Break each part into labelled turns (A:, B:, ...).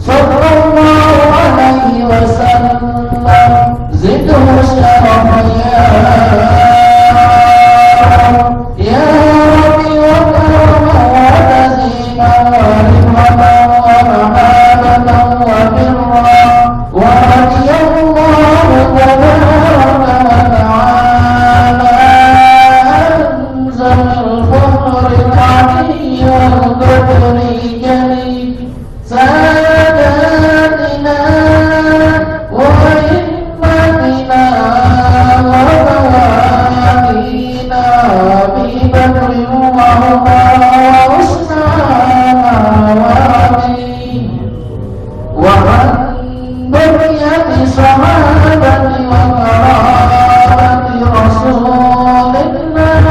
A: sallallahu alaihi wasallam. Zidhu syarafa ya Rabbi wa karama wa tazima wa rifatan wa mahabatan wa birra wa radiyallahu tabaraka wa ta'ala anzal al-fahr al-'ali wal-qadr al-jali sadatina wa himmatina wa mawalina bi badri wa husna wa amin wa بنية صحابة وقرابة رسول الله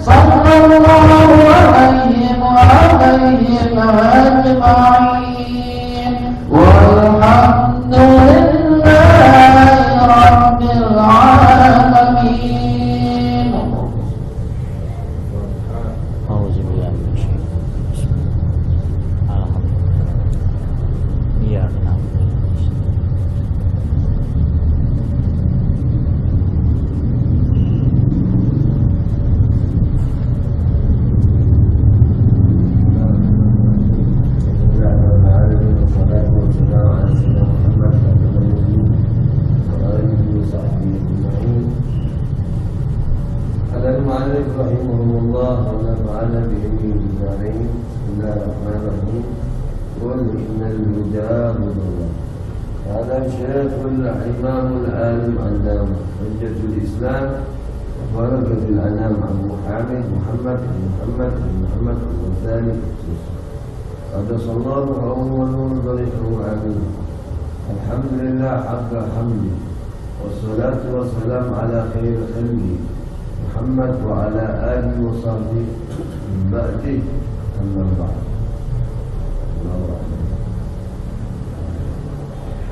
A: صلى الله عليهم وعليهم أجمعين والحمد لله رب العالمين. أعوذ بالله من الشيطان الرجيم. إياك نعبد
B: rahimahullah wa nafa'ana bihi bizarin. Bismillahirrahmanirrahim. Qul innal huda hudallah. Hada Syekhul Imamul Alim Al-Dam Hujjatul Islam Warakatul Anam Abu Hamid Muhammad Al-Ghazali Qadasallahu awwalun bari'u amin. Alhamdulillah haqqa hamdi wassalatu wassalamu ala khair khalqi Muhammad wa ala alihi wa sahbihi min ba'di amma ba'd.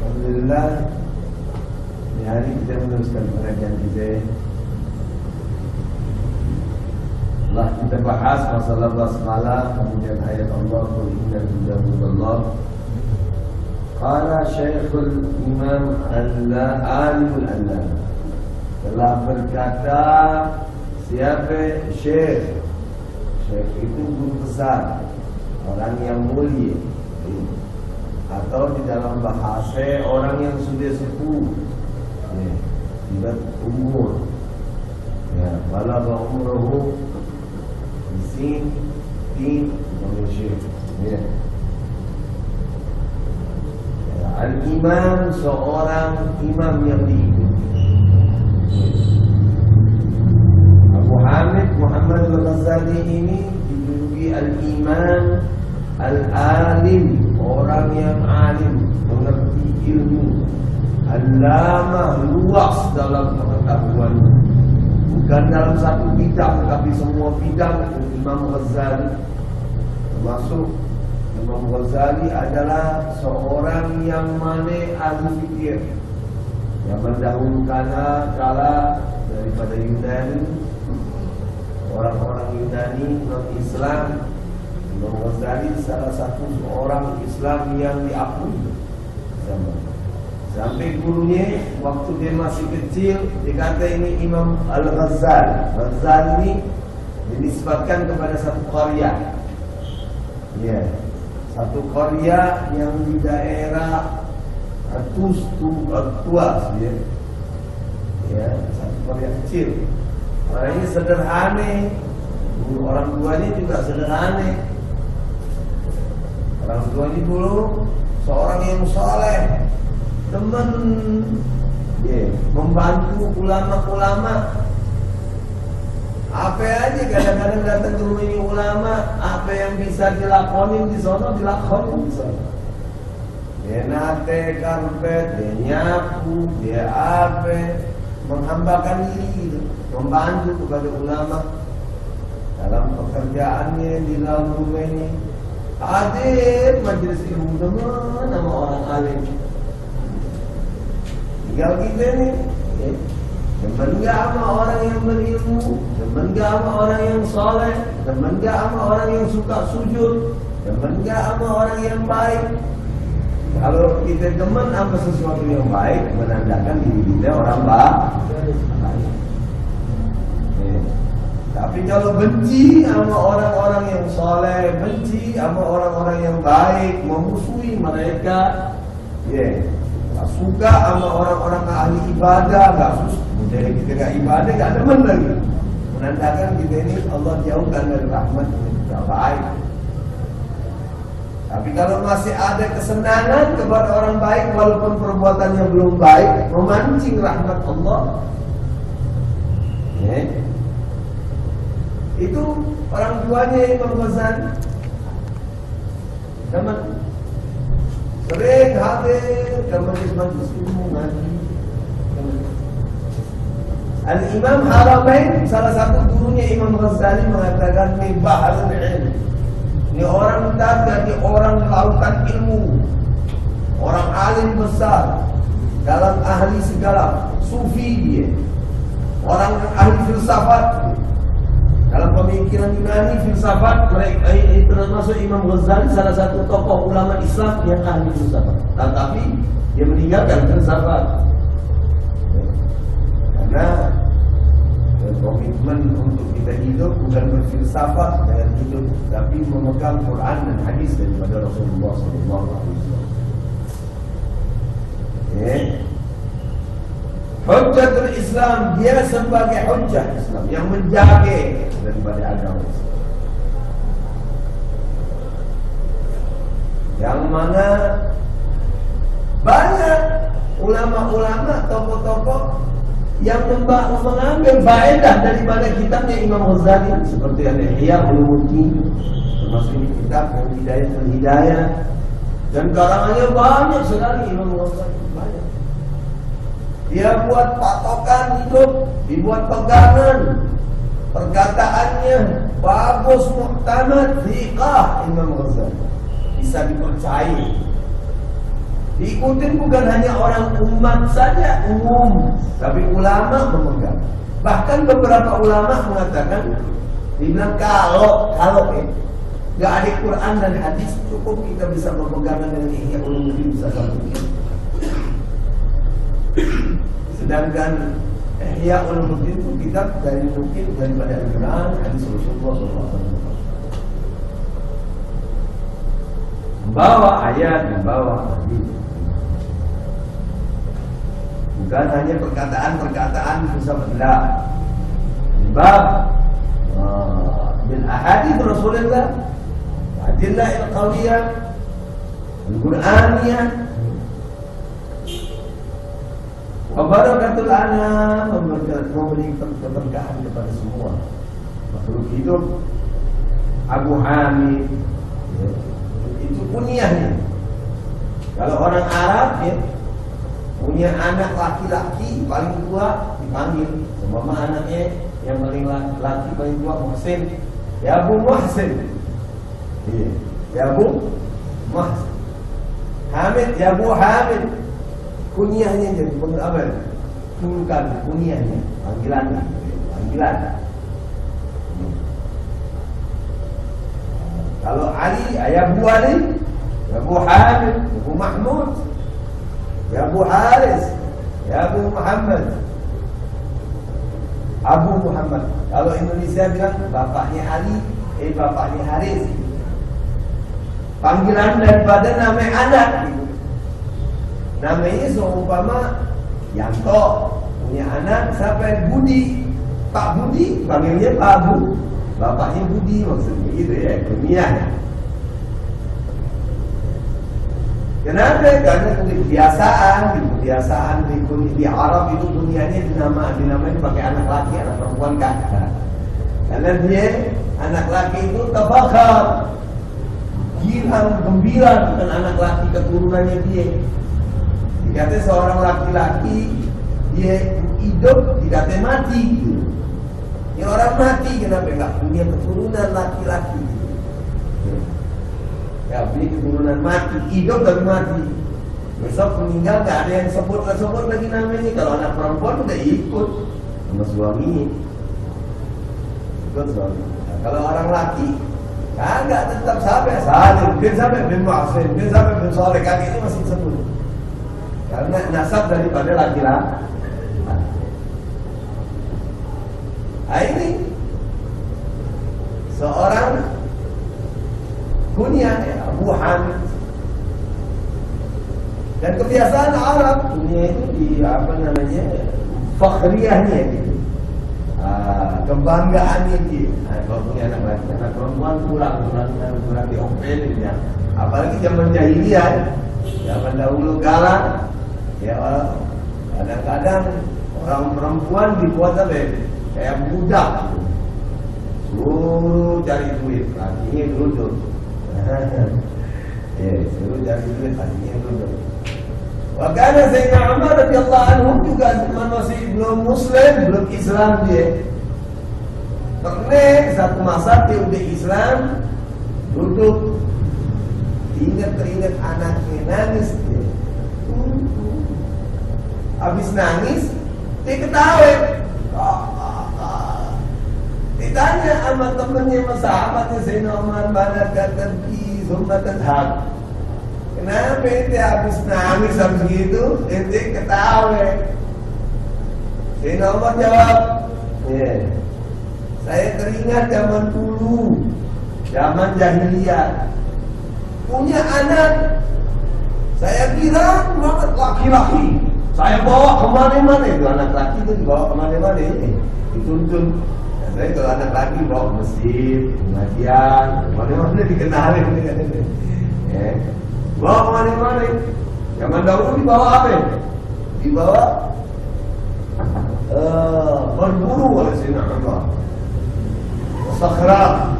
B: Alhamdulillah, di hari kita meneruskan pengajian kita. Setelah kita bahas masalah basmalah, kemudian ayat Allah qul innal huda hudallah. Qala Syekhul Imam Al-Alimul Allam telah berkata siapa Syekh? Syekh itu guru besar, orang yang mulia, atau di dalam bahasa orang yang sudah sepuh, sudah umur, balagha umruhu sin din Syekh. Al-Imam, seorang imam yang diikuti. Abu Hamid Muhammad Al-Ghazali ini dijuluki Al-Imam Al-Alim, orang yang alim, mengerti ilmu, Al-Lamah, luas dalam pengetahuan, bukan dalam satu bidang tapi semua bidang. Imam Ghazali termasuk Imam Ghazali adalah seorang yang mana ahli fikir, yang mendahulukan kala daripada Yunani, orang-orang Yunani non-Islam. Imam Ghazali salah satu orang Islam yang diakui sampai gurunya waktu dia masih kecil dikata ini Imam Al-Ghazali. Ghazali ini dinisbatkan kepada satu qarya, satu qarya yang di daerah Tuas, satu qarya kecil. Orangnya sederhana, orang tuanya juga sederhana. Orang tuanya dulu seorang yang saleh, teman, membantu ulama-ulama. Apa aja kadang-kadang datang ke rumah ulama, apa yang bisa dilakonin di sana dilakonin di sana. Dia nate karpet, dia nyapu, dia apa, menghambakan diri gitu, membantu kepada ulama dalam pekerjaannya di dalam rumah ini. Hadir majelis ilmu teman sama orang alim. Tinggal kita nih, demen gak sama orang yang berilmu, demen gak sama orang yang soleh, demen gak sama orang yang suka sujud, demen gak sama orang yang baik. Kalau kita demen sama sesuatu yang baik, menandakan diri kita orang baik. Tapi kalau benci sama orang-orang yang soleh, benci sama orang-orang yang baik, memusuhi mereka, gak suka sama orang-orang ahli ibadah, gak suka. Jadi kita gak ibadah, gak demen lagi. Menandakan kita ini Allah jauhkan dari rahmat, gak baik. Tapi kalau masih ada kesenangan kepada orang baik, walaupun perbuatannya belum baik, memancing rahmat Allah, itu orang tuanya Imam Ghazali zaman sering hadir ke majlis ilmu ngaji. Al-Imam Haramain, salah satu gurunya Imam Ghazali, mengatakan ini bahrul ilm. Ini orang dagang, ini orang lautan ilmu, orang alim besar, dalam ahli segala, sufi dia, orang ahli filsafat. Dalam pemikiran Yunani, filsafat, mereka termasuk Imam Ghazali, salah satu tokoh ulama Islam yang ahli filsafat. Tetapi dia meninggalkan filsafat karena komitmen untuk kita hidup bukan berfilsafat dengan hidup, tapi memegang Quran dan hadis daripada Rasulullah SAW. Hujjatul Islam, dia sebagai hujjah Islam yang menjaga daripada agama Islam, yang mana banyak ulama-ulama, tokoh-tokoh yang mengambil faedah daripada kitabnya Imam Ghazali, seperti Ihya Ulumuddin, termasuk ini kitab yang Hidayah, dan karangannya banyak sekali Imam Ghazali, banyak. Dia buat patokan hidup, dibuat pegangan, perkataannya bagus, muhtamad, thiqah. Imam Ghazali bisa dipercayai, diikutin bukan hanya orang umat saja, umum, tapi ulama memegang. Bahkan beberapa ulama mengatakan, dibilang kalau nggak ada Quran dan hadis, cukup kita bisa memegang dengan Ihya Ulumuddin, bisa satu. Sedangkan Ihya Ulumuddin itu kitab dari mungkin daripada Al-Quran, hadis Rasulullah SAW. Membawa ayat, membawa hadis. Bukan hanya perkataan-perkataan filsafat. Bab bil ahadits Rasulullah, adillah al-qawiyah, al-Qur'aniyah, wa barakatul anam, memberi keberkahan kepada semua makhluk hidup. Abu Hamid, itu kunyahnya. Kalau orang Arab punya anak laki-laki paling tua dipanggil, semua anaknya yang paling laki paling tua Muhsin, ya Abu Muhsin, ya Abu Muhsin. Hamid, ya Abu Hamid. Kunyahnya jadi pengabel, bukan kunyahnya, panggilan. Kalau Ali, ya Abu Ali, ya Abu Hamid, ya Abu Mahmud, ya Abu Haris, ya Abu Muhammad. Abu Muhammad. Kalau Indonesia bilang bapaknya Ali, bapaknya Haris. Panggilan daripada nama anak. Namanya seumpama Yanto, punya anak siapa? Budi. Pak Budi, panggilnya Pak Abu. Bapaknya Budi, maksudnya gitu ya, kemiahnya. Kenapa? Karena kebiasaan di Arab itu dunianya dinamain pakai anak laki, anak perempuan kan. Karena dia anak laki itu tafakhar, gembira dengan anak laki keturunannya dia. Dikata seorang laki-laki dia hidup, dikata mati. Ini orang mati kenapa enggak punya keturunan laki-laki? Ya, punya keturunan mati, hidup dan mati. Besok meninggal nggak ada yang sebut lagi namanya. Kalau anak perempuan udah ikut sama suami, ikut suami. Nah, kalau orang laki Enggak, tetap sampai Salim bin Muhsin bin Soleh, kakinya masih sebut. Karena nasab daripada laki-laki. Nah, ini seorang kunyah Abu Hamid. Dan kebiasaan Arab kunyah itu di apa namanya, fakhriyahnya gitu. Kebanggaannya gitu. Kalau punya anak laki, anak perempuan kurang diomelin ya. Apalagi zaman jahiliyah, zaman dahulu kala, ya kadang-kadang orang perempuan dibuat apa ya? Kayak budak gitu. Suruh cari duit, lakinya duduk. Suruh cari duit, lakinya duduk. Wakana Sayyidina Umar radhiyallahu anhu juga masih belum muslim, belum Islam dia. Pernah satu masa dia udah Islam, duduk, teringat anaknya nangis dia. Habis nangis, dia ketawa. Ditanya sama temennya, sama sahabatnya Sayyidina Umar, mana kata-kata summa tadhab. Kenapa ente habis nangis habis gitu, ente ketawa? Sayyidina Umar jawab, saya teringat zaman dulu, zaman jahiliyah, punya anak, saya kira banget laki-laki, saya bawa kemana-mana. Itu anak laki itu dibawa kemana-mana, dituntun. Saya kalau anak laki bawa ke masjid, pengajian, mana-mana dikenalin. Bawa kemana-mana. Zaman dahulu dibawa apa? Dibawa berburu oleh Sayyidina Umar. Sakhra,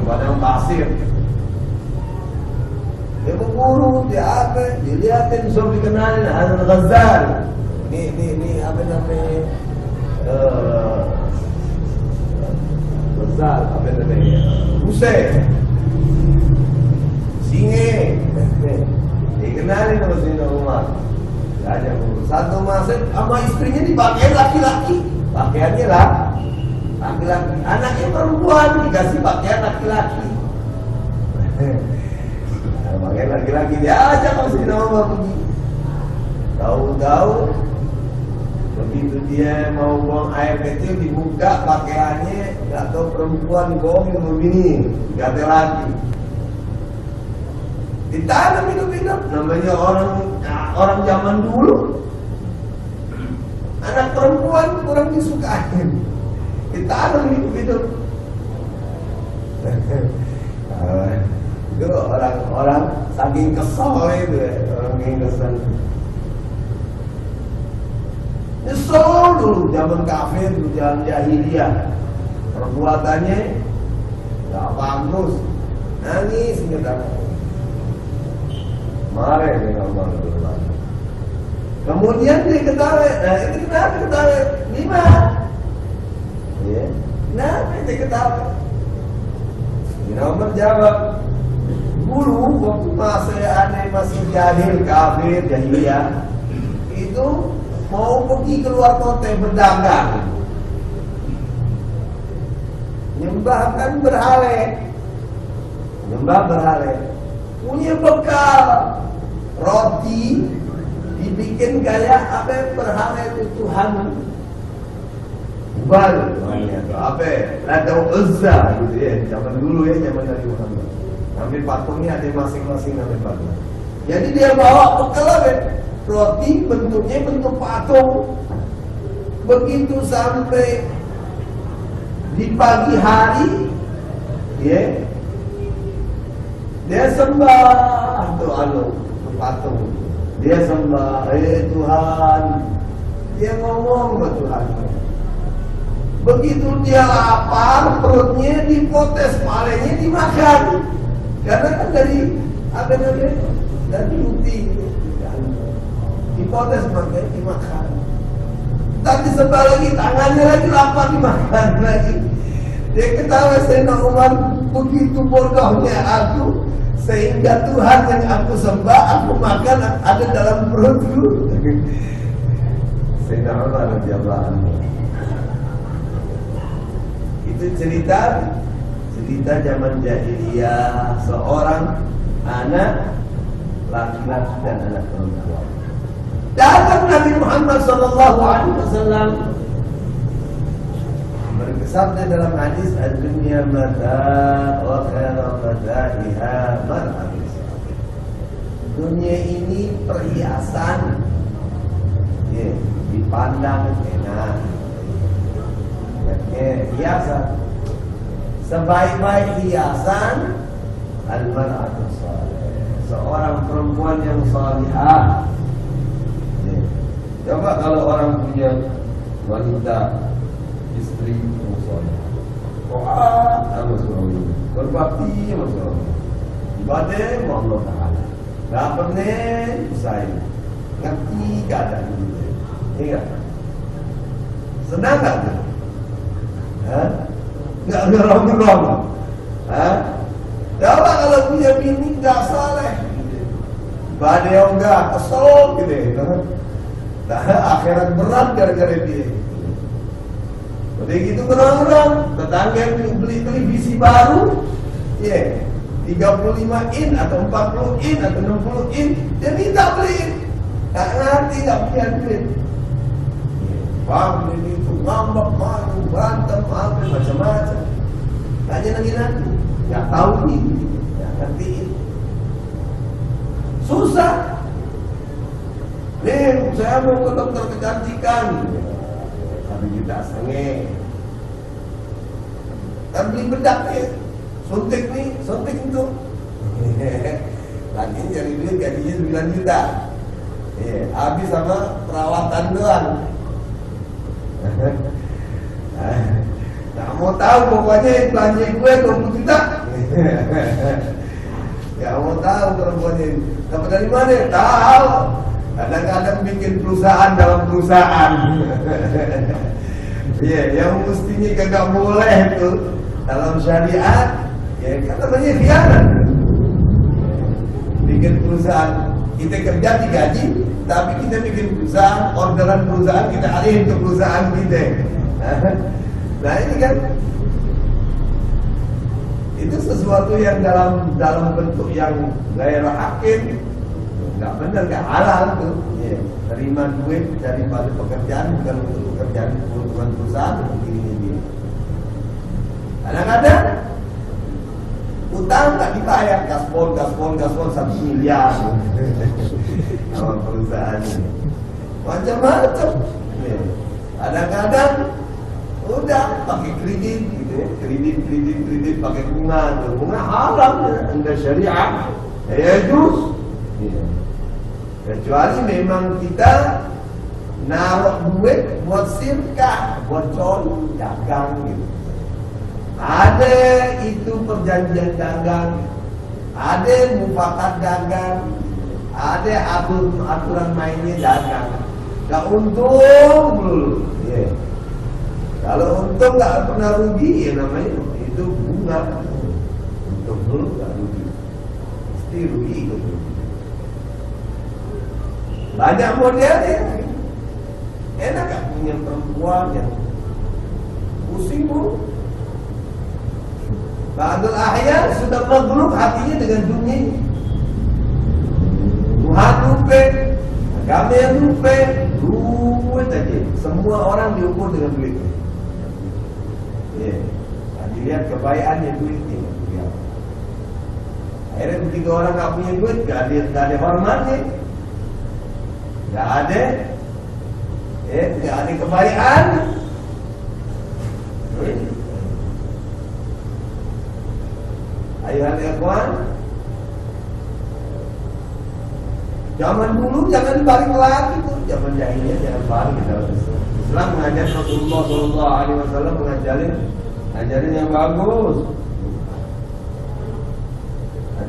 B: padang pasir. Dia berburu, dia apa? Dilihatin, suruh dikenalin Hasan Ghazali. Ini apa namanya? Ghazal, apa namanya? Husain. Singe, dikenalin sama Sayyidina Umar. Satu masa sama istrinya dipakai laki-laki, pakaiannya lah laki-laki. Anaknya perempuan dikasih pakaian laki-laki. Pakaian laki-laki dia aja sama Sayyidina Umar pergi. Tahu-tahu begitu dia mau buang air kecil dibuka pakaiannya, nggak tahu perempuan bohong begini, nggak ada lagi. Ditanam hidup-hidup, namanya orang zaman dulu. Anak perempuan kurang disukai, ditanam hidup-hidup. Itu orang saking kesal itu ya, orang yang kesal. Nyesel dulu zaman kafir, zaman jahiliyah, perbuatannya nggak bagus, nangis gitu. Marah dengan Allah. Kemudian dia ketawa. Nah, itu kenapa ketawa? Lima. Ya. Kenapa dia ketawa? Sayyidina Umar jawab, dulu waktu masa aneh masih jahil, kafir, jahiliyah, itu mau pergi keluar kota berdagang, nyembahkan berhala, punya bekal roti dibikin kayak apa berhala itu Tuhan Ubal namanya atau apa Lata Uzza gitu ya, zaman dulu ya, zaman Nabi Muhammad. Ambil patungnya ada masing-masing namanya patung. Jadi dia bawa bekal apa? Roti bentuknya bentuk patung. Begitu sampai di pagi hari, ya, dia sembah tuh patung. Dia sembah, Tuhan. Dia ngomong ke Tuhan. Begitu dia lapar, perutnya dipotes, palanya dimakan. Karena kan dari apa namanya? Dari roti. Dipotes makanya dimakan. Tapi sebelah lagi tangannya lagi lapar, dimakan lagi. Dia ketawa, Sayyidina Umar, begitu bodohnya aku, sehingga Tuhan yang aku sembah, aku makan ada dalam perutku. Sayyidina Umar radhiyallahu anhu. Itu cerita cerita zaman jahiliyah seorang anak laki-laki dan anak perempuan. Datang Nabi Muhammad sallallahu alaihi wasallam bersabda dalam hadis, "Ad-dunya mata' wa khairu mata'iha mar'atun salihah." Dunia ini perhiasan, ya, dipandang enak. Hiasan. Sebaik-baik hiasan al-mar'atu salih, seorang perempuan yang salihah. Ya. Coba kalau orang punya wanita istri yang salihah, sama suami, berbakti sama suami, ibadah sama Allah Ta'ala, tak pernah usai, ngerti keadaan dunia. Ingat, senang tak? Nggak ngerong-ngerong. Coba kalau punya bini nggak saleh, badai enggak kesel gitu. Nah, akhirat berat gara-gara dia. Udah gitu ngerong-ngerong, tetangga beli televisi baru, ya, 35 in atau 40 in atau 60 in, dia minta beliin. Nggak ngerti, nggak punya duit. Bang, ini itu ngambek, malu, berantem, macam-macam. Tanya lagi nanti, nggak tahu ini, nggak ngerti ini. Susah. Nih, saya mau ke dokter kecantikan. 1,5 juta. Kan beli bedak nih, suntik itu. Lagi nyari duit gajinya 9 juta. Habis sama perawatan doang. Nggak mau tahu, pokoknya belanja gue 20 juta. Nggak mau tahu perempuannya. Dapat dari mana? Tahu. Kadang-kadang bikin perusahaan dalam perusahaan. Iya, yang mestinya kagak boleh tuh dalam syariat. Ya, kan namanya khianat. Bikin perusahaan, kita kerja digaji, tapi kita bikin perusahaan, orderan perusahaan kita alihin ke perusahaan kita. Nah ini kan, itu sesuatu yang dalam bentuk yang gairah hakim, nggak benar, nggak halal tuh. Ya, terima duit daripada pekerjaan bukan untuk pekerjaan keuntungan perusahaan begini ini. Kadang-kadang utang nggak dibayar, gaspol 1 miliar sama perusahaan ini. Macam-macam. Ya. Kadang-kadang udah pakai kredit gitu ya, kredit pakai bunga haram ya, enggak syariah. Ya juz. Ya. Kecuali memang kita naruh duit buat sirkah, buat coli, dagang gitu. Ada itu perjanjian dagang, ada mufakat dagang, ada aturan mainnya dagang. Gak untung dulu. Yeah. Kalau untung gak pernah rugi, ya namanya itu bunga. Untung dulu gak rugi, mesti rugi ikut rugi. Banyak modelnya. Enak gak punya perempuan yang pusing bu? Ba'dul ahya sudah maghlub hatinya dengan dunia. Tuhan lupa, agama yang lupa, duit aja. Semua orang diukur dengan duit. Ya, dilihat kebaikannya duitnya. Akhirnya ketika orang gak punya duit, gak ada hormatnya, gak ada kebaikan. Ayuhal ikhwan, zaman dulu jangan balik lagi tuh, zaman jahiliyah jangan balik kita. Islam mengajar, Rasulullah SAW ngajarin yang bagus.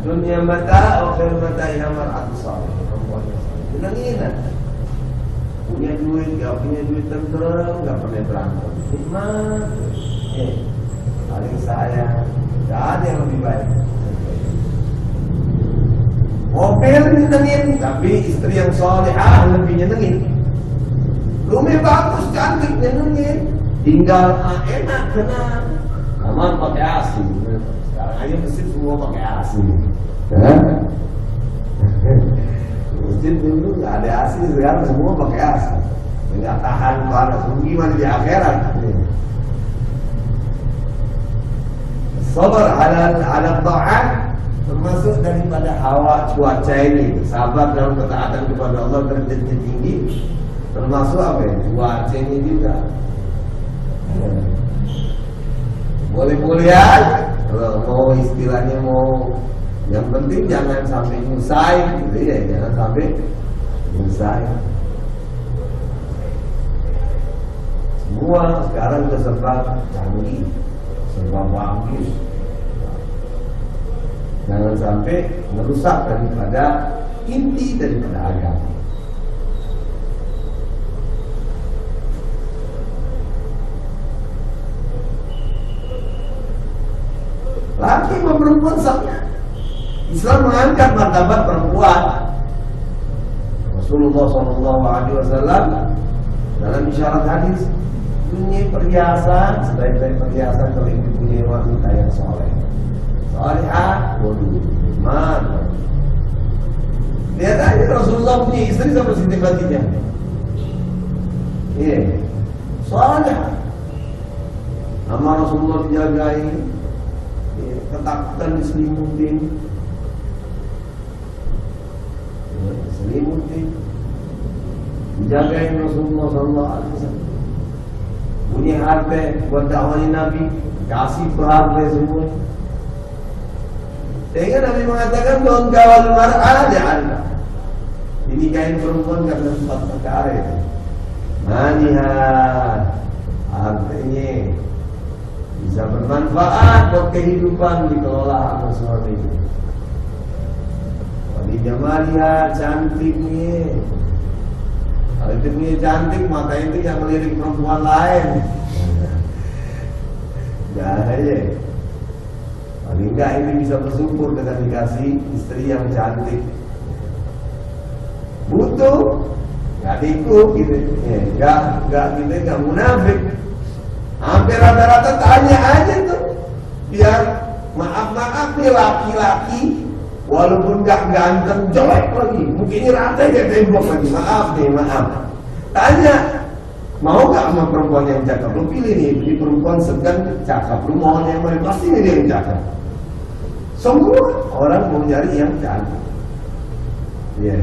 B: Dunia mata, akhir mata ihamar atusal. Tenang. Punya duit, gak punya duit tentrem, gak pernah berantem. Nikmat, paling sayang. Gak ada yang lebih baik. Mobil nyenengin, tapi istri yang salihah lebih nyenengin. Rumah bagus, cantik, nyenengin. Tinggal enak, tenang. Zaman pakai AC. Sekarang aja masjid semua pakai AC. Masjid dulu nggak ada AC, sekarang semua pakai AC. Nggak tahan panas. Gimana di akhirat? Sabar ala ta'at termasuk daripada hawa cuaca ini. Sabar dalam ketaatan kepada Allah derajatnya tinggi. Termasuk apa ya? Cuaca ini juga. Boleh-boleh aja. Kalau mau istilahnya mau, yang penting jangan sampai nyusahin gitu ya, jangan sampai nyusahin. Semua sekarang sudah serba canggih, serba bagus. Jangan sampai merusak daripada inti daripada agama. Laki sama perempuan sama. Islam mengangkat martabat perempuan. Rasulullah SAW dalam isyarat hadis, punya perhiasan sebaik-baik perhiasan kalau itu punya wanita yang soleh, salihah, iman. Lihat aja Rasulullah punya istri sama Siti Khadijah. Iya, salihah. Nama Rasulullah dijagai. Ketakutan diselimutin, dijagain Rasulullah SAW. Punya harta buat dakwahin Nabi, kasih harta semua. Sehingga Nabi mengatakan don kawal mar'ah ja'alna. Dinikahin perempuan karena 4 perkara itu. Manihat, artinya bisa bermanfaat buat kehidupan dikelola sama suami. Wali jamaliha, cantiknya. Kalau itu punya cantik, mata itu yang melirik perempuan lain. Jangan aja. Paling enggak ini bisa bersyukur dengan dikasih istri yang cantik. Butuh, nggak tikuk gitu. Nggak gitu, nggak munafik. Hampir rata-rata tanya aja tuh, biar maaf nih laki-laki, walaupun gak ganteng, jelek lagi, mungkin ini rata kayak tembok lagi, maaf. Tanya, mau gak sama perempuan yang cakep? Lu pilih nih, ini perempuan sedang cakep, lu mohon yang mana? Pasti ini dia yang cakep. Semua orang mau nyari yang cantik. Iya.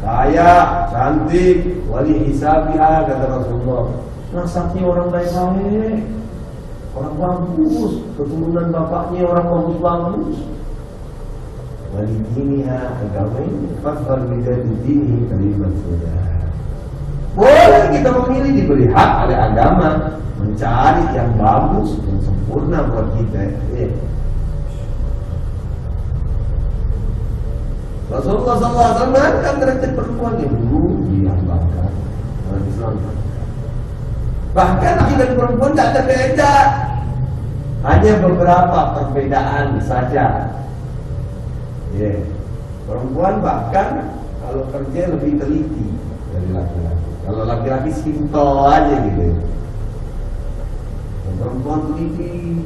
B: Kaya, cantik, wali hisabiha, kata Rasulullah. Nasabnya orang baik-baik, orang bagus, keturunan bapaknya orang bagus-bagus. Wali diniha, agama ini fakfar bidadi dinihi kalimat sudah. Boleh kita memilih, diberi hak oleh agama mencari yang bagus, yang sempurna buat kita. Rasulullah SAW kan derajat perempuan yang dulu diambangkan oleh Islam. Bahkan laki dan perempuan tidak ada beda, hanya beberapa perbedaan saja. Perempuan bahkan kalau kerja lebih teliti dari laki-laki. Kalau laki-laki simpel aja gitu. Dan perempuan teliti,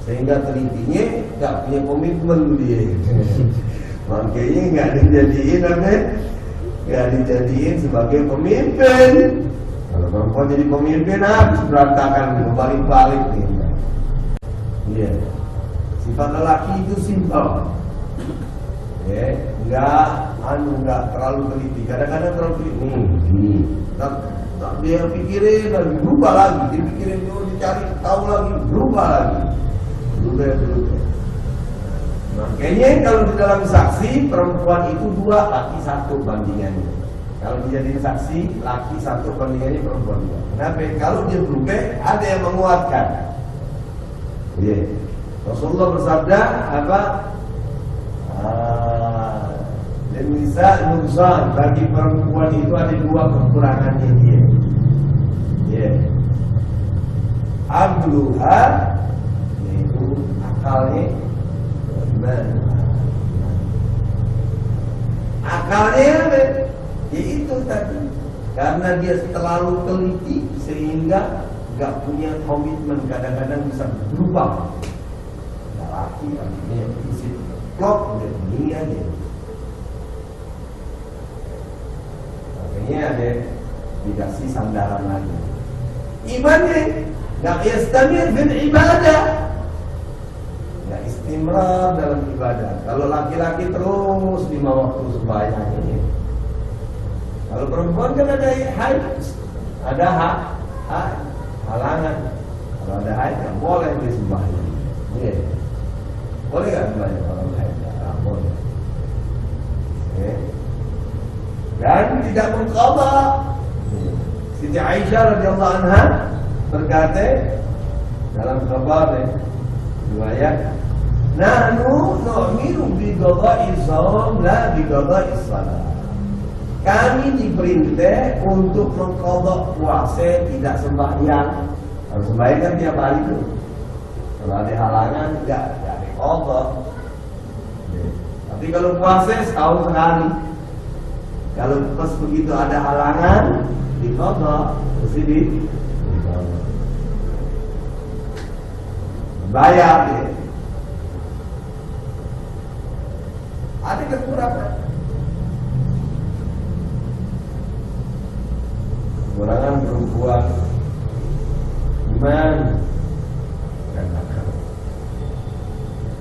B: sehingga telitinya nggak punya komitmen dia. Makanya nggak dijadiin sebagai pemimpin. Kalau perempuan jadi pemimpin habis berantakan, balik-balik nih. Iya. Sifat lelaki itu simpel. Enggak terlalu teliti. Kadang-kadang terlalu teliti. Nih. Tak dia pikirin lagi, berubah lagi. Dia pikirin dulu, dicari tahu lagi, berubah lagi. Berubah. Makanya kalau di dalam saksi perempuan itu 2, laki 1 bandingannya. Kalau dijadiin saksi, laki 1 bandingannya perempuan 2. Kenapa? Kalau dia berubah, ada yang menguatkan. Rasulullah bersabda apa? Dan nisa nuzan, bagi perempuan itu ada 2 kekurangannya dia. Abduha, yaitu akalnya. Akalnya yaitu tadi, karena dia terlalu teliti sehingga nggak punya komitmen, kadang-kadang bisa berubah. Nggak laki, artinya isi plot udah ini aja. Makanya ada dikasih sandaran lagi. Imannya nggak yastamir fil ibadah, nggak istimrar dalam ibadah. Kalau laki-laki terus 5 waktu sembahyang ini. Kalau perempuan kan ada haid, ada halangan. Kalau ada haid nggak boleh dia sembahyang. Iya. Boleh nggak sembahyang kalau haid? Nggak boleh. Oke. Dan tidak mengqadha. Siti Aisyah radhiyallahu anha berkata dalam kabar riwayat, "Nahnu nu'minu bi qada'i shaum la bi qada'i shalah." Kami diperintah untuk mengqadha puasa, tidak sembahyang. Kalau sembahyang kan tiap hari itu. Kalau ada halangan enggak diqadha. Tapi kalau puasa setahun sekali. Kalau pas begitu ada halangan diqadha, mesti bayar dia. Ada kekurangan. Kekurangan perempuan iman dan akal.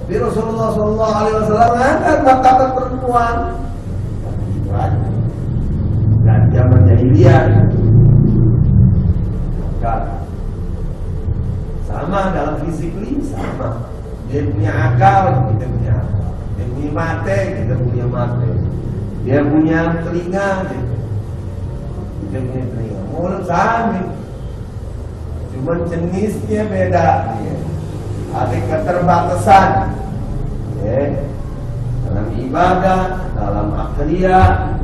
B: Tapi Rasulullah SAW mengangkat martabat perempuan dan zaman jahiliyah sama dalam fisikly sama. Dia punya akal, kita punya akal. Dia punya mata, kita punya mata. Dia punya telinga, kita punya telinga. Mulut sama, cuma jenisnya beda. Ada keterbatasan, dalam ibadah, dalam akliyah.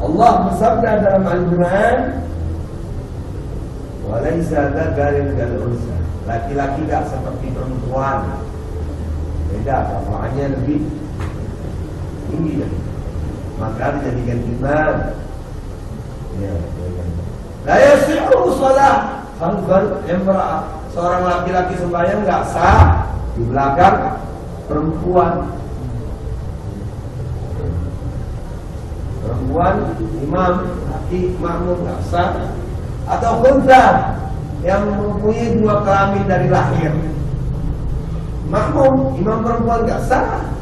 B: Allah bersabda dalam Al-Quran, "Walaysa dzakaru kal-unsa." Laki-laki tidak seperti perempuan. Beda, kafaannya lebih tinggi. Maka dijadikan imam. Ya, la yasihu shalah khalfal imra'ah. Seorang laki-laki sembahyang enggak sah di belakang perempuan. Perempuan imam, laki makmum enggak sah. Atau khunsa yang mempunyai 2 kelamin dari lahir, makmum, imam perempuan enggak sah.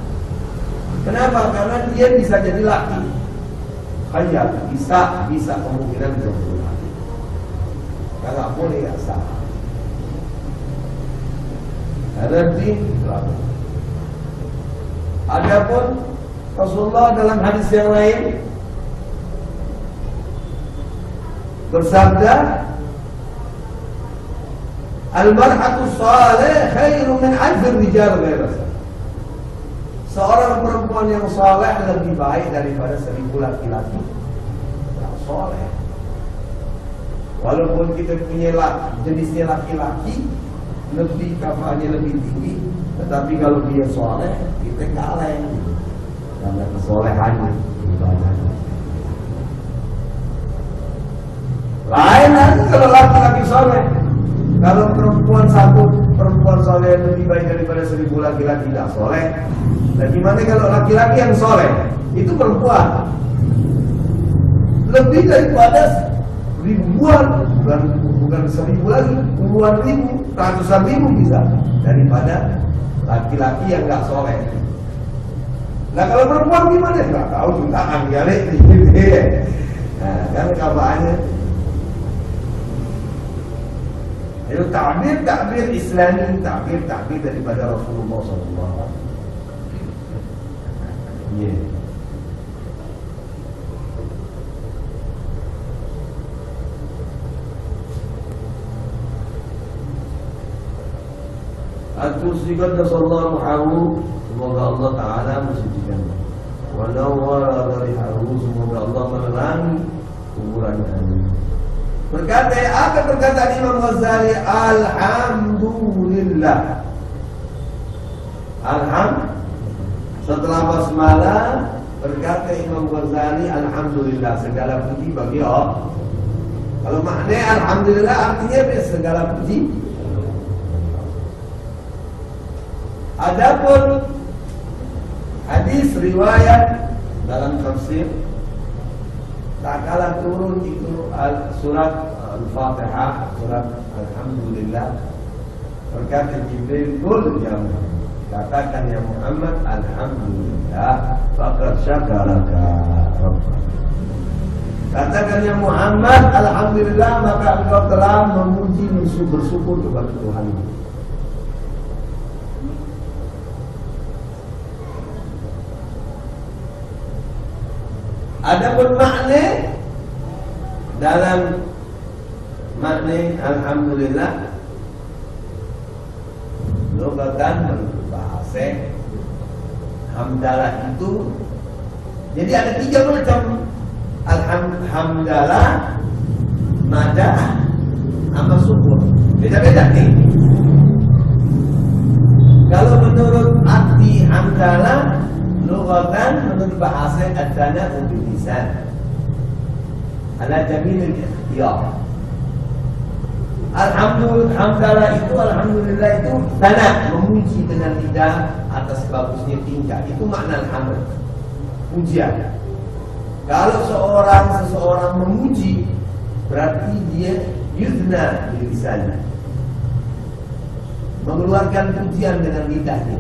B: Kenapa? Karena dia bisa jadi laki. Khayal, bisa kemungkinan bisa jadi laki. Kalau boleh enggak sah. Berarti adapun Rasulullah dalam hadis yang lain bersabda, "Al-mar'atu salih khairu min alfi rijal ghairah." Seorang perempuan yang saleh lebih baik daripada 1000 laki-laki yang saleh. Walaupun kita punya jenisnya laki-laki, lebih kafaannya lebih tinggi, tetapi kalau dia saleh, kita kalah karena kesolehannya. Lain lagi kalau laki-laki soleh. Kalau perempuan soleh lebih baik daripada 1000 laki-laki tidak soleh. Dan gimana kalau laki-laki yang soleh itu perempuan lebih daripada ribuan, bukan 1000 lagi, puluhan ribu, ratusan ribu bisa daripada laki-laki yang nggak soleh. Nah kalau perempuan gimana? Nggak tahu jutaan kali. Nah kan kabarnya. Itu takbir Islami, takbir daripada Rasulullah SAW. Yeah. Al-Kursi qaddasallahu ruhahu, semoga Allah Ta'ala mensucikan. Wa nawwara dharihahu, semoga Allah menerangi kuburannya. Berkata, apa perkataan Imam Ghazali? Alhamdulillah. Setelah basmalah berkata Imam Ghazali, alhamdulillah, segala puji bagi Allah. Kalau makna alhamdulillah artinya segala puji. Adapun hadis riwayat dalam tafsir tak kalah turun itu surat Al-Fatihah, surat Alhamdulillah. Berkata Jibril, "Qul ya Muhammad, katakan ya Muhammad, alhamdulillah, faqad syakaraka rabbak." Katakan ya Muhammad, alhamdulillah, maka engkau telah memuji, bersyukur kepada Tuhan. Adapun makna dalam makna alhamdulillah logatan menurut bahasa hamdalah itu jadi ada 3 macam alhamdulillah, madah, sama syukur. Beda-beda nih. Kalau menurut arti hamdalah logatan menurut bahasa ad-dana bil lisan ala jamil al-ikhtiyar. Alhamdulillah itu dana, memuji dengan lidah atas bagusnya tingkah. Itu makna alhamd, pujian. Kalau seseorang memuji, berarti dia yudna bil lisan, mengeluarkan pujian dengan lidahnya.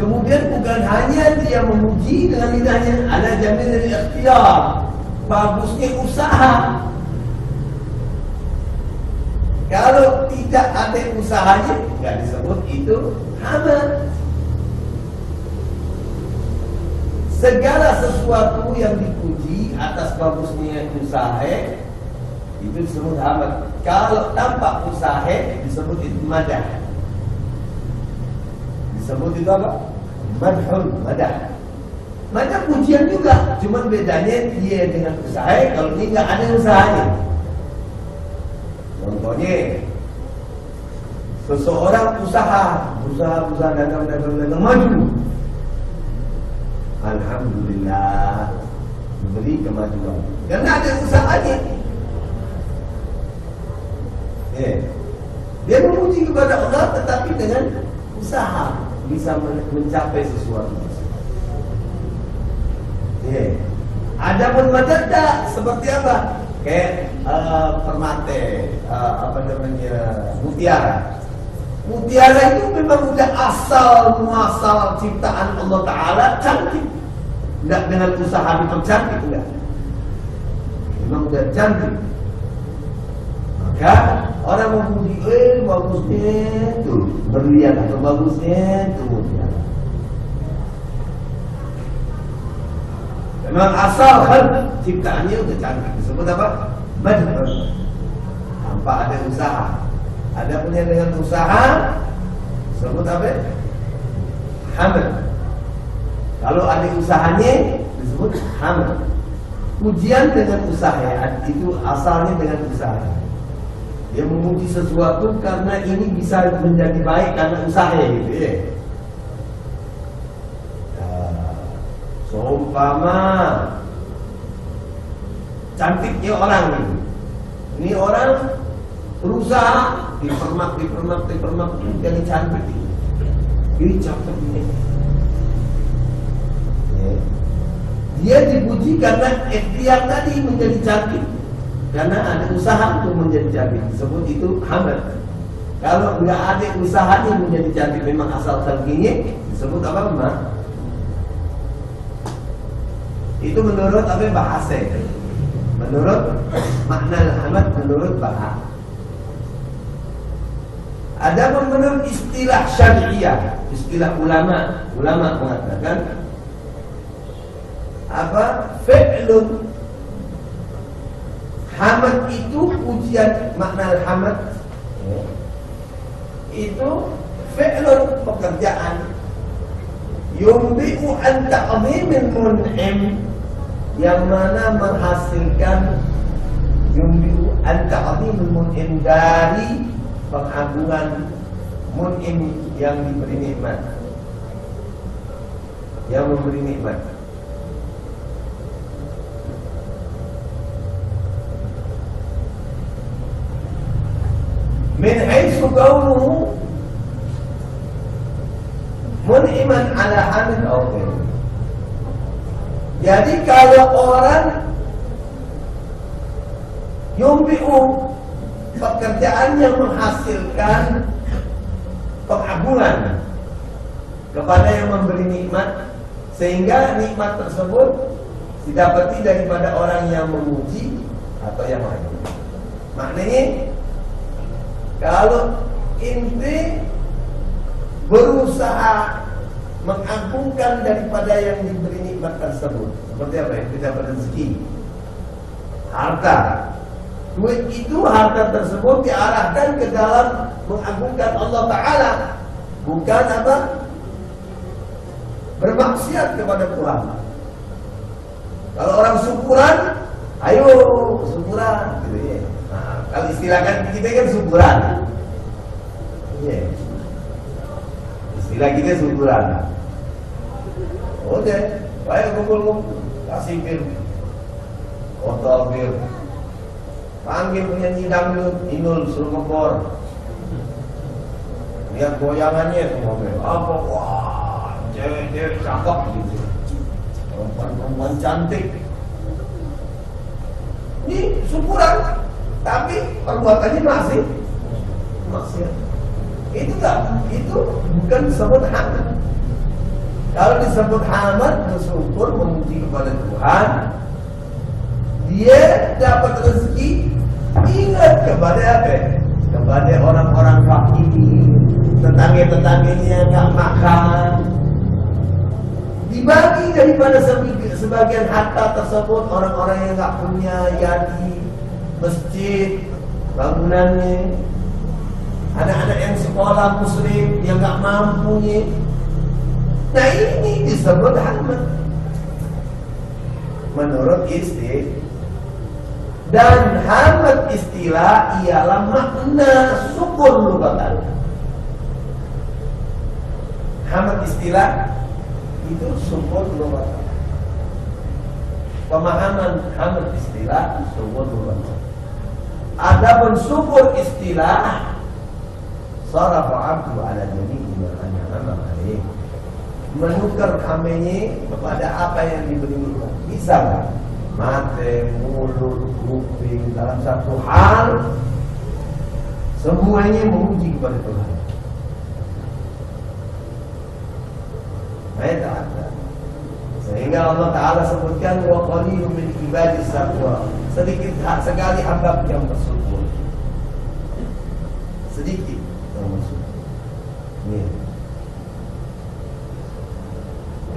B: Kemudian bukan hanya dia memuji dengan lidahnya, ada jamil al-ikhtiyar, bagusnya usaha. Kalau tidak ada usahanya, nggak disebut itu hamd. Segala sesuatu yang dipuji atas bagusnya usaha itu disebut hamd. Kalau tanpa usaha disebut itu madah. Disebut itu apa? Madhun, madah. Madah pujian juga, cuman bedanya dia dengan usaha. Kalau ini nggak ada usahanya. Contohnya, seseorang usaha dagang maju. Alhamdulillah, beri kemajuan. Karena ada usahanya. Dia memuji kepada Allah, tetapi dengan usaha bisa mencapai sesuatu. Adapun madada seperti apa? Kayak permate, mutiara. Mutiara itu memang udah asal muasal ciptaan Allah Ta'ala, cantik. Tidak dengan usaha dipercantik, enggak. Memang udah cantik. Maka orang memuji, bagusnya itu berlian atau bagusnya itu mutiara. Memang asal kan ciptaannya udah cantik. Disebut apa? Madhun. Tanpa ada usaha. Ada punya dengan usaha disebut apa? Hamd. Kalau ada usahanya disebut hamd. Pujian dengan usaha itu asalnya dengan usaha. Dia memuji sesuatu karena ini bisa menjadi baik karena usaha gitu ya. Seumpama cantiknya orang ini. Ini orang berusaha dipermak jadi cantik. Ini cantik ini. Dia dipuji karena ikhtiar tadi menjadi cantik. Karena ada usaha untuk menjadi cantik. Disebut itu hamd. Kalau nggak ada usahanya menjadi cantik, memang asal cantiknya disebut apa? Itu menurut apa bahasa. Menurut makna hamd, menurut bahasa. Adapun menurut istilah syariah, istilah ulama mengatakan apa? Fi'lun. Hamd itu pujian, makna hamd itu fi'lun, pekerjaan. Yumbi'u an ta'zimil mun'im, yang mana menghasilkan yumbi'u an ta'zimil mun'im, dari pengagungan mun'im yang diberi nikmat, yang memberi nikmat. min haitsu kaunuhu mun'iman ala hamid aw ghairi. Jadi kalau orang yumbi'u pekerjaan yang menghasilkan pengagungan kepada yang memberi nikmat, sehingga nikmat tersebut didapati daripada orang yang memuji atau yang lain. Maknanya kalau inti berusaha mengagungkan daripada yang diberi nikmat tersebut, seperti apa yang kita rezeki, harta, duit itu, harta tersebut diarahkan ke dalam mengagungkan Allah Ta'ala, bukan apa? Bermaksiat kepada Tuhan. Kalau orang syukuran, ayo syukuran gitu ya. Nah, kalau istilahkan kita kan syukuran. Iya. Istilah kita syukuran. Udah, ayo kumpul-kumpul, kasih bir, botol bir, panggil penyanyi dangdut, Inul suruh ngebor. Lihat goyangannya tuh mobil. Apa? Wah, cewek cakep gitu. Perempuan cantik. Ini syukuran, tapi perbuatannya masih maksiat. Itu enggak, itu bukan disebut hamd. Kalau disebut hamd, bersyukur, memuji kepada Tuhan, dia dapat rezeki, ingat kepada apa? Kepada orang-orang fakir, tetangga-tetangganya enggak makan, dibagi daripada sebagian harta tersebut orang-orang yang enggak punya, yatim, masjid, bangunannya, anak-anak yang sekolah muslim yang enggak mampu nih. Nah ini disebut hamd menurut istilah. Dan hamd istilah ialah makna syukur lugatan. Hamd istilah itu syukur lugatan. Pemahaman hamd istilah syukur lugatan. Adapun syukur istilah sarafa abdu ala jami'i ma an'ama alaih, menukar hambanya kepada apa yang diberi nikmat. Bisa nggak? Mata, mulut, kuping, dalam satu hal semuanya memuji kepada Tuhan. Ayat ada. Sehingga Allah Ta'ala sebutkan wa qalilun min ibadis syakura, sedikit sekali hamba yang bersyukur. Sedikit yang bersyukur. Ini.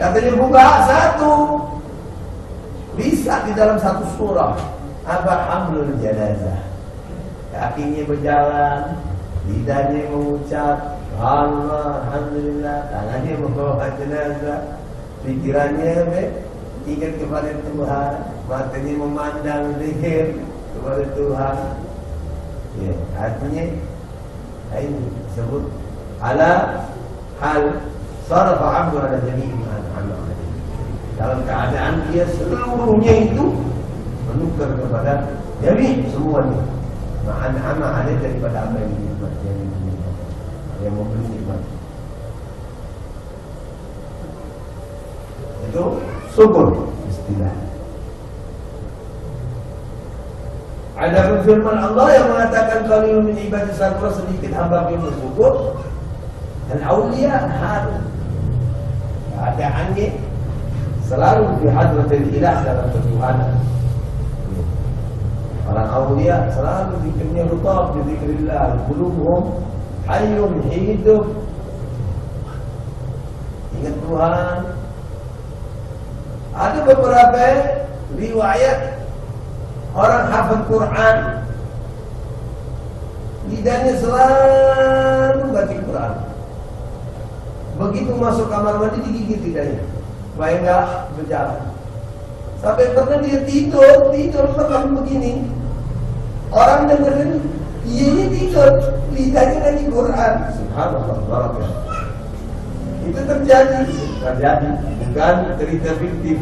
B: Katanya buka satu, bisa di dalam satu surah. Apa hamlul janazah, kakinya berjalan, lidahnya mengucap Allah, alhamdulillah, tangannya membawa jenazah, pikirannya ingat kepada Tuhan, matanya memandang zikir kepada Tuhan. Ya, artinya ini disebut ala hal sarafa abdu ala jami'i ma an'ama alaih. Dalam keadaan dia seluruhnya itu menukar kepada jami' semuanya ma an'ama alaih, daripada apa yang dinikmati, yang memberi nikmat. Itu syukur istilah. Ada firman Allah yang mengatakan qalilun min ibadis syakura, sedikit hamba yang bersyukur. Dan aulia harus keadaannya selalu di hadratil ilah, dalam ketuhanan. Para aulia selalu zikirnya rutab di zikrillah, qulubuhum hayyun, hidup, ingat Tuhan. Ada beberapa riwayat orang hafal Quran, lidahnya selalu baca Quran. Begitu masuk kamar mandi digigit lidahnya supaya enggak berjalan. Sampai pernah dia tidur terbang begini. Orang dengerin, dia tidur, lidahnya lagi Quran. Subhanallah, barakallah. Itu terjadi, bukan cerita fiktif,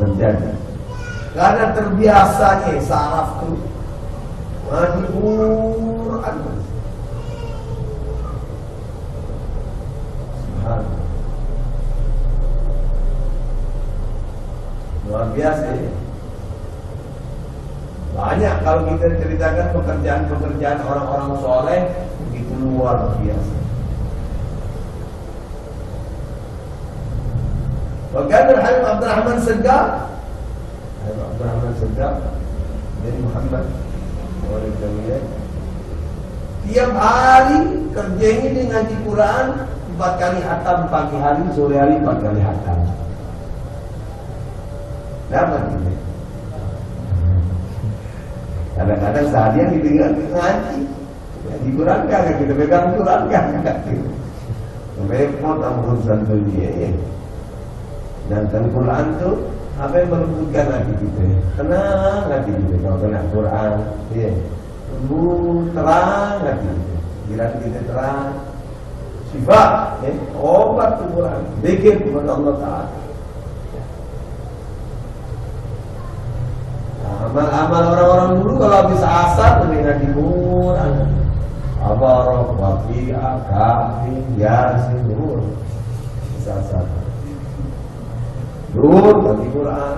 B: terjadi. Karena terbiasanya saraf itu mandi Quran. biasa ya. Banyak kalau kita ceritakan pekerjaan-pekerjaan orang-orang soleh begitu luar biasa. Bahkan Habib Abdurrahman Segaf dari Muhammad tiap hari kerjanya dia ngaji Quran 4 kali khatam pagi hari, sore hari 4 kali khatam. Dapat ini. Kadang-kadang seharian ditinggal ngaji. Ngaji Quran kagak, kita pegang Quran kagak. Repot sama urusan dunia ya. Dan Quran tuh apa yang melembutkan hati kita? Tenang hati kita kalau kena Quran. Ya. Terang hati kita. Bila kita terang, sifat, ya. Obat tuh Quran. Zikir kepada Allah Ta'ala. Amal-amal orang-orang dulu kalau habis asar dengan Quran, Abarok, Waqi'ah, Kahfi, Yasin, dulu bisa asar. Dulu bagi Quran,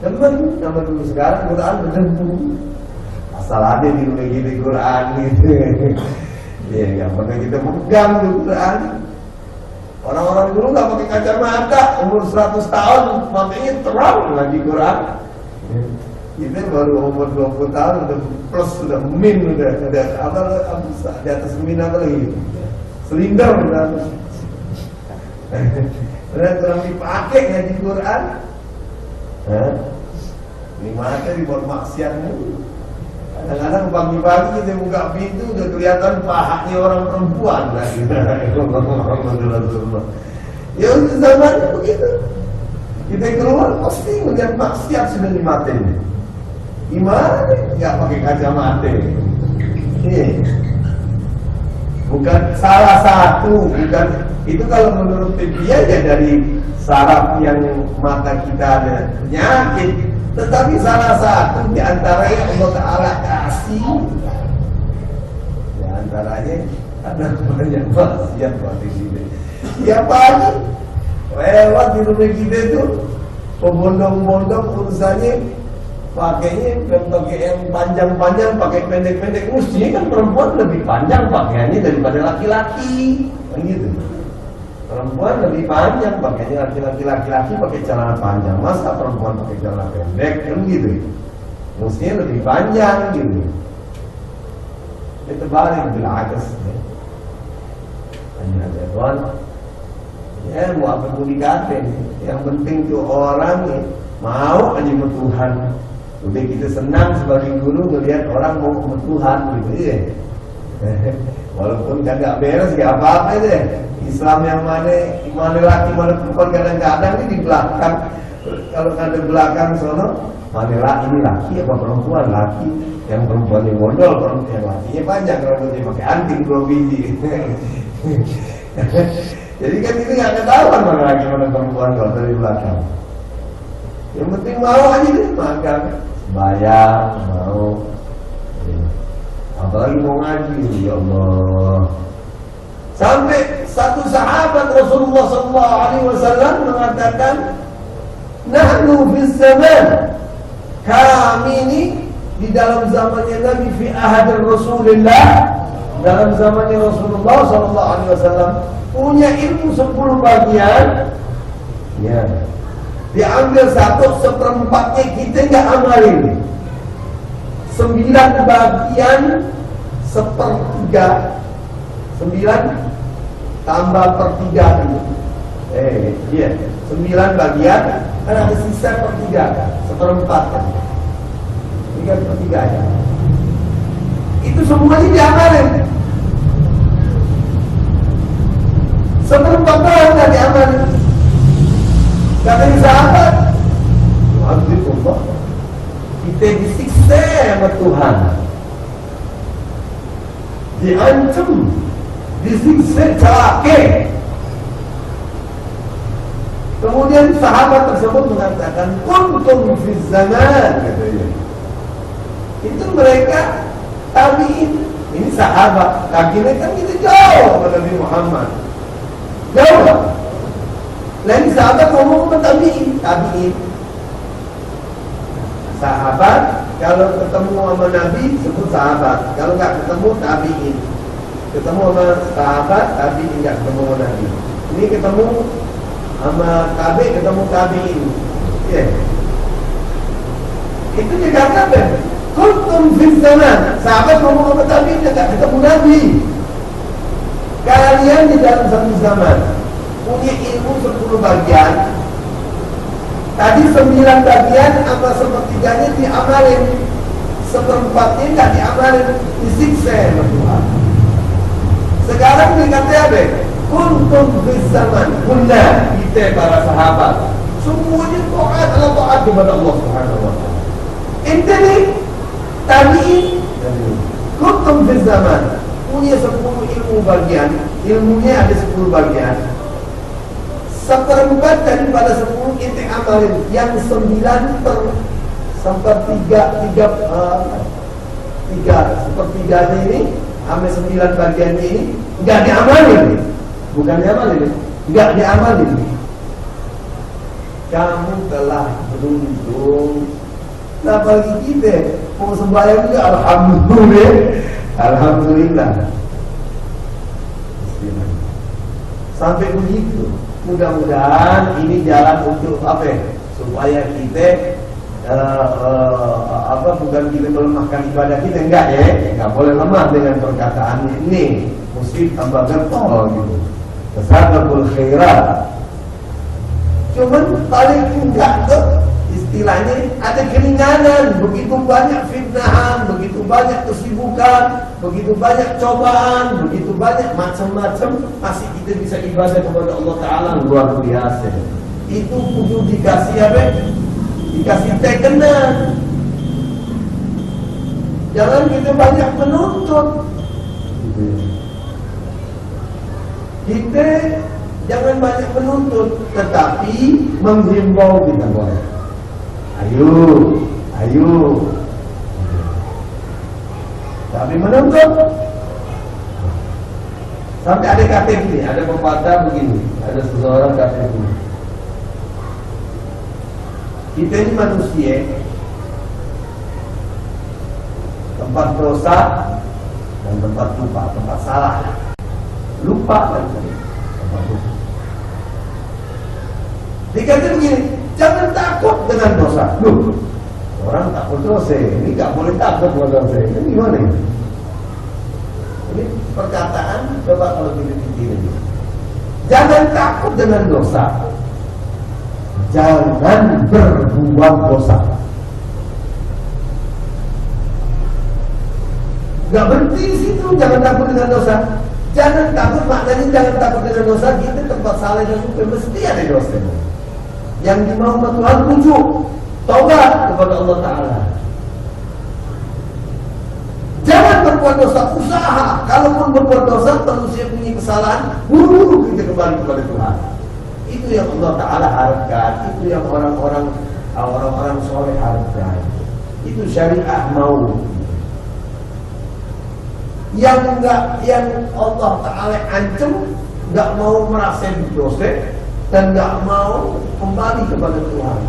B: temen nama dulu sekarang Quran berdentu. Asal ada di Quran gitu. Ya, nggak pernah kita pegang di Quran. Orang-orang dulu nggak pakai kacamata, umur 100 tahun matanya terang lagi Quran. Kita baru umur 20 tahun udah plus, udah min, udah apa di atas min apa lagi? Selinder udah. Udah kurang dipakai ngaji Quran. Ini mata dibuat maksiat mulu. Kadang-kadang pagi-pagi kita buka pintu udah kelihatan pahanya orang perempuan lagi. Ya untuk zaman begitu. Kita keluar pasti melihat maksiat sudah di matanya. Gimana? Nggak pakai kacamata. Bukan salah satu, bukan itu kalau menurut Tibia ya dari saraf yang mata kita ada penyakit, tetapi salah satu di antaranya Allah Ta'ala kasih, di antaranya ada banyak maksiat waktu ini. Ya pagi lewat di rumah kita itu pembondong-bondong urusannya pakainya pakai yang panjang-panjang, pakai pendek-pendek. Mestinya kan perempuan lebih panjang pakaiannya daripada laki-laki, kan gitu. Perempuan lebih panjang pakainya, laki-laki pakai celana panjang. Masa perempuan pakai celana pendek, kan gitu. Mestinya lebih panjang gitu. Itu balik bil'akas ya. Hanya ada tuan. Ya mau apa pun dikatain. Yang penting tuh orang ya, mau aja sama Tuhan. Udah kita senang sebagai guru melihat orang mau ke Tuhan gitu ya. Walaupun kagak beres gak apa-apa deh. Islam yang mana laki mana perempuan kadang-kadang ini di belakang. Kalau ada belakang sono, mana laki ini laki apa perempuan? Laki, yang perempuan yang gondol, perempuan yang lakinya panjang, rambutnya pakai anting 2 biji. Jadi kan itu nggak ketahuan mana laki mana perempuan kalau dari belakang. Yang penting mau aja deh makan, bayar, mau. Apalagi mau ngaji, ya Allah. Sampai satu sahabat Rasulullah SAW mengatakan, nahnu fis zaman, kami ini di dalam zamannya Nabi fi ahad Rasulullah, dalam zamannya Rasulullah SAW punya ilmu 10 bagian. Ya. Diambil 1/4-nya kita nggak amalin. 9 bagian 1/3. 9 tambah 1/3 itu. Iya. 9 bagian kan ada sisa 1/3, 1/4 kan. 3/3 ya. Itu semuanya diamalin. 1/4 doang nggak diamalin. Kata sahabat, Alhamdulillah, kita disiksa sama Tuhan, diancam, disiksa celaka. Kemudian sahabat tersebut mengatakan, kuntum fi zaman, katanya. Itu mereka tabi'in. Ini sahabat, kakinya kan kita jauh pada Nabi Muhammad, jauh. Lain sahabat ngomong sama tabi'in. Kalau ketemu sama Nabi sebut sahabat, kalau nggak ketemu tabiin. Ketemu sama sahabat, tabiin nggak ketemu sama Nabi. Ini ketemu sama ketemu tabiin. Ya. Itu juga apa? Kuntum fil zaman. Sahabat ngomong sama tabiin nggak ketemu Nabi. Kalian di dalam satu zaman punya ilmu 10 bagian. Tadi 9 bagian apa sepertiganya diamalin, seperempatnya nggak diamalin, disiksa sama Tuhan. Sekarang dikata apa? Kuntum fis zaman. Kunna, kita para sahabat semuanya taat ala taat kepada Allah Subhanahu wa taala. Ente nih tabi'in kuntum fis zaman, punya 10 ilmu bagian, ilmunya ada 10 bagian. Seperempat daripada 10 ente amalin, yang 9 sepertiganya ini, sampai 9 bagiannya ini nggak diamalin, bukan diamalin, nggak diamalin. Kamu telah beruntung. Nah bagi kita mau sembahyang juga alhamdulillah, alhamdulillah. Sampai begitu. Mudah-mudahan ini jalan untuk apa ya? Supaya kita bukan kita melemahkan ibadah kita, enggak ya, enggak boleh lemah dengan perkataan ini, mesti tambah getol gitu. Tasabul khairat. Cuman paling enggak tuh istilahnya ada keringanan, begitu banyak fitnahan, begitu banyak kesibukan, begitu banyak cobaan, begitu banyak macam-macam, masih kita bisa ibadah kepada Allah Ta'ala luar biasa. Itu kudu dikasih apa? Dikasih tekenan. Jangan kita banyak menuntut. Kita jangan banyak menuntut, tetapi menghimbau kita boleh. Ayo, ayo. Tapi menuntut. Sampai ada kata begini, ada pepatah begini, ada seseorang kata begini. Kita ini manusia, tempat dosa dan tempat lupa, tempat salah. Lupa dan tempat dosa. Dikata begini, jangan takut dengan dosa. Loh, orang takut dosa, ini gak boleh takut dengan dosa. Ini gimana ini? Ini perkataan, coba kalau kita pikirin. Jangan takut dengan dosa. Jangan berbuat dosa. Gak berhenti di situ, jangan takut dengan dosa. Jangan takut, maknanya jangan takut dengan dosa. Kita tempat salah dan lupa, mesti ada dosa. Yang dimau Tuhan rujuk, taubat kepada Allah Ta'ala. Jangan berbuat dosa, usaha. Kalaupun berbuat dosa, manusia punya kesalahan, buru-buru kita kembali kepada Tuhan. Itu yang Allah Ta'ala harapkan. Itu yang orang-orang soleh harapkan. Itu syariah mau. Yang Allah Ta'ala ancam, nggak mau merasa berdosa dan nggak mau kembali kepada Tuhan.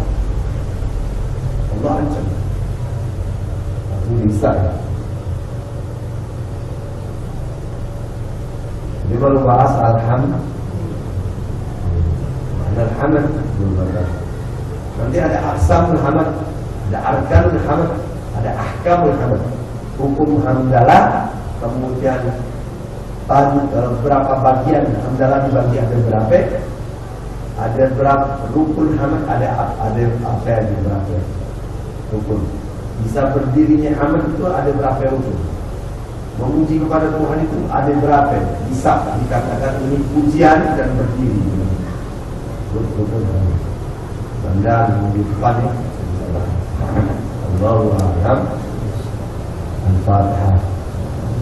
B: Allah ancam. Itu bisa. Jadi baru bahas alhamdulillah. Ada hamd, nanti ada aqsamul hamd, ada arkanul hamd, ada ahkamul hamd. Hukum hamdalah, kemudian berapa bagian hamdalah dibagi ada berapa? Ada berapa rukun hamd, ada apa yang berapa rukun? Bisa berdirinya hamd itu ada berapa rukun? Memuji kepada Tuhan itu ada berapa? Bisa dikatakan ini pujian dan berdiri. Sandal di depan ini. Allahu a'lam. Al-Fatihah.